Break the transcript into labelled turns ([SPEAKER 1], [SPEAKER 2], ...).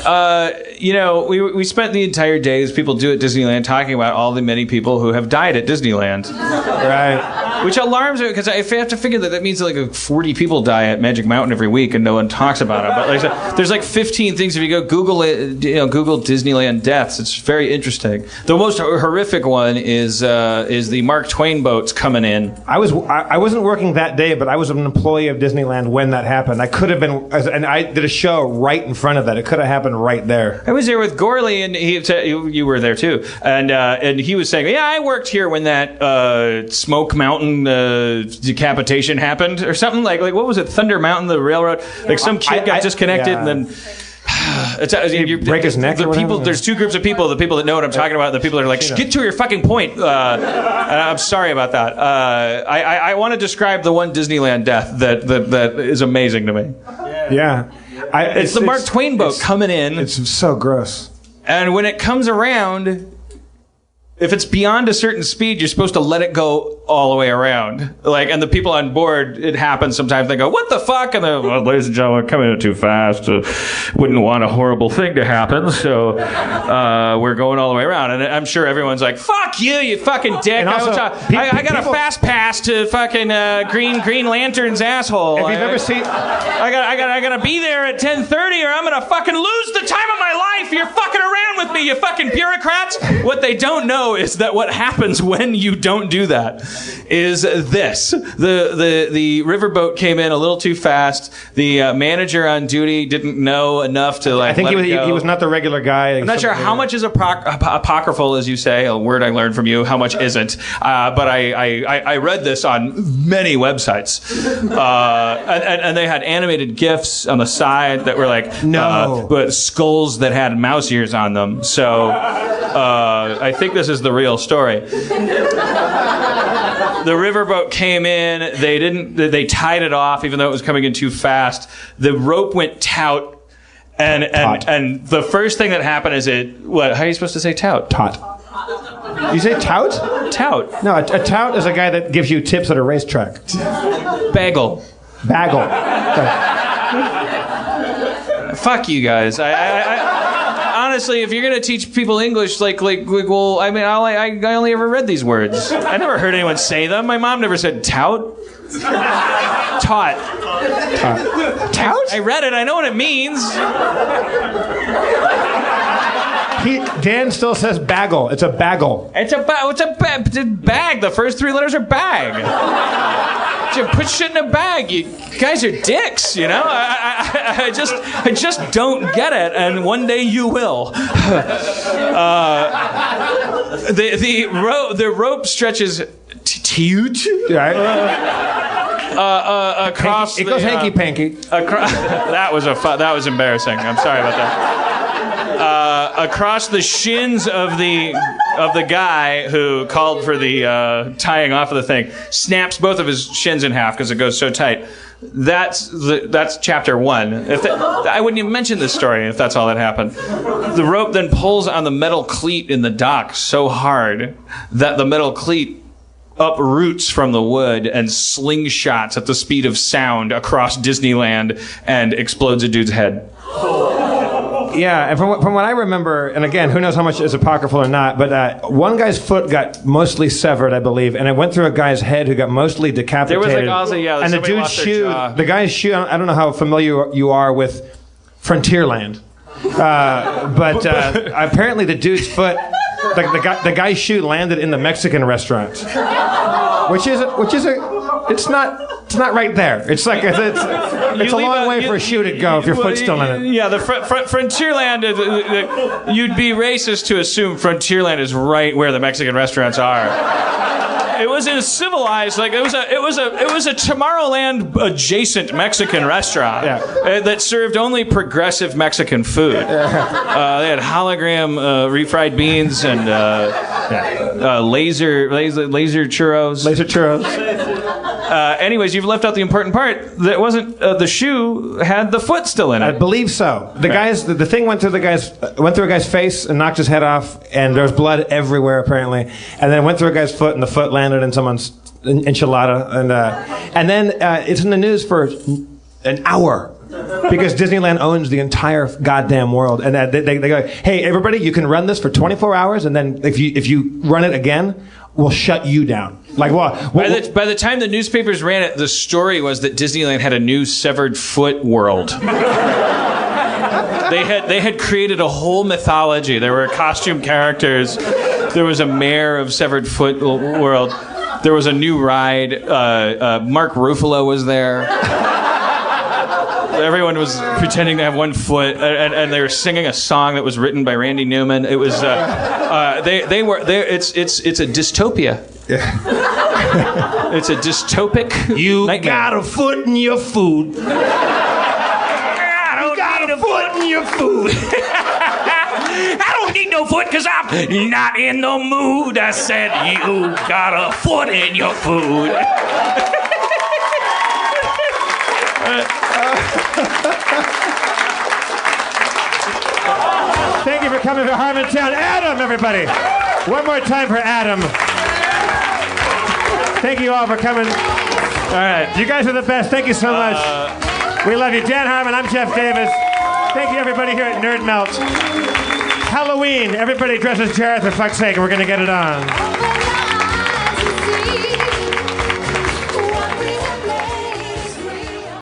[SPEAKER 1] we spent the entire day, as people do at Disneyland, talking about all the many people who have died at Disneyland.
[SPEAKER 2] Right.
[SPEAKER 1] Which alarms me, because I have to figure that means like 40 people die at Magic Mountain every week and no one talks about it. But there's like 15 things. If you go Google it, Google Disneyland deaths, it's very interesting. The most horrific one is the Mark Twain boats coming in.
[SPEAKER 2] I wasn't working that day, but I was an employee of Disneyland when that happened. I could have been, and I did a show right in front of that. It could have happened right there.
[SPEAKER 1] I was there with Gorley, and you were there too, and he was saying, "Yeah, I worked here when that Smoke Mountain decapitation happened, or something like what was it? Thunder Mountain, the railroad. Like some kid got disconnected, and then."
[SPEAKER 2] Break his neck.
[SPEAKER 1] There's two groups of people: the people that know what I'm talking about, and the people that are like, "Get to your fucking point." I'm sorry about that. I want to describe the one Disneyland death that is amazing to me.
[SPEAKER 2] Yeah,
[SPEAKER 1] it's the Mark Twain boat coming in.
[SPEAKER 2] It's so gross.
[SPEAKER 1] And when it comes around, if it's beyond a certain speed, you're supposed to let it go all the way around. And the people on board, it happens sometimes. They go, "What the fuck?" And they're, "Well, ladies and gentlemen, coming in too fast. Wouldn't want a horrible thing to happen, so we're going all the way around." And I'm sure everyone's like, "Fuck you, you fucking dick!
[SPEAKER 2] Also,
[SPEAKER 1] I got a fast pass to fucking Green Lantern's asshole.
[SPEAKER 2] If you've ever seen,
[SPEAKER 1] I gotta be there at 10:30, or I'm gonna fucking lose the time of my life. You're fucking around with me, you fucking bureaucrats." What they don't know is that what happens when you don't do that is this. The riverboat came in a little too fast. The manager on duty didn't know enough to
[SPEAKER 2] I think he was not the regular guy.
[SPEAKER 1] I'm not sure how much is apocryphal, as you say, a word I learned from you, how much isn't. But I read this on many websites. And they had animated GIFs on the side that were like but skulls that had mouse ears on them. So I think this is the real story. The riverboat came in. They tied it off, even though it was coming in too fast. The rope went taut, and the first thing that happened is how are you supposed to say tout?
[SPEAKER 2] Taut. You say tout?
[SPEAKER 1] Tout.
[SPEAKER 2] No, a tout is a guy that gives you tips at a racetrack.
[SPEAKER 1] Bagel. Fuck you guys. Honestly, if you're gonna teach people English, I only ever read these words. I never heard anyone say them. My mom never said tout. Taut.
[SPEAKER 2] Tout?
[SPEAKER 1] I read it. I know what it means.
[SPEAKER 2] Dan still says bagel. It's a bagel.
[SPEAKER 1] It's a bag. The first three letters are bag. You put shit in a bag. You guys are dicks, you know. I just don't get it, and one day you will. The rope stretches across.
[SPEAKER 2] It goes hanky panky.
[SPEAKER 1] That was embarrassing. I'm sorry about that. Across the shins of the guy who called for the tying off of the thing, snaps both of his shins in half because it goes so tight. That's chapter 1. I wouldn't even mention this story if that's all that happened. The rope then pulls on the metal cleat in the dock so hard that the metal cleat uproots from the wood and slingshots at the speed of sound across Disneyland and explodes a dude's head.
[SPEAKER 2] Yeah, and from what I remember, and again, who knows how much is apocryphal or not, but one guy's foot got mostly severed, I believe, and it went through a guy's head who got mostly decapitated.
[SPEAKER 1] There was also,
[SPEAKER 2] and the dude's shoe, the guy's shoe, I don't know how familiar you are with Frontierland, but apparently the dude's foot, the guy's shoe landed in the Mexican restaurant, which is it's not right there. It's like it's a long way for a shoe to go if your foot's still in it.
[SPEAKER 1] Yeah, the Frontierland. You'd be racist to assume Frontierland is right where the Mexican restaurants are. It was in a civilized, it was a Tomorrowland adjacent Mexican restaurant that served only progressive Mexican food. They had hologram refried beans and laser churros.
[SPEAKER 2] Laser churros.
[SPEAKER 1] Anyways, you've left out the important part. That wasn't the shoe had the foot still in it.
[SPEAKER 2] I believe so. The thing went through a guy's face and knocked his head off, and there was blood everywhere apparently. And then it went through a guy's foot, and the foot landed in someone's enchilada. And then it's in the news for an hour. because Disneyland owns the entire goddamn world, and that they go, hey, everybody, you can run this for 24 hours, and then if you run it again, we'll shut you down. Like what?
[SPEAKER 1] By the time the newspapers ran it, the story was that Disneyland had a new severed foot world. They had created a whole mythology. There were costume characters. There was a mayor of severed foot world. There was a new ride. Mark Ruffalo was there. Everyone was pretending to have one foot, and they were singing a song that was written by Randy Newman. It was they were there. It's a dystopia. It's a dystopic.
[SPEAKER 2] You
[SPEAKER 1] nightmare.
[SPEAKER 2] got a foot in your food. You got a foot in your food.
[SPEAKER 1] I don't need no foot because I'm not in the mood. I said you got a foot in your food.
[SPEAKER 2] Thank you for coming to Harmontown. Adam, everybody. One more time for Adam. Thank you all for coming. All right. You guys are the best. Thank you so much. We love you. Dan Harmon, I'm Jeff Davis. Thank you, everybody here at Nerd Melt. Halloween. Everybody dress as Jareth, for fuck's sake, and we're going to get it on.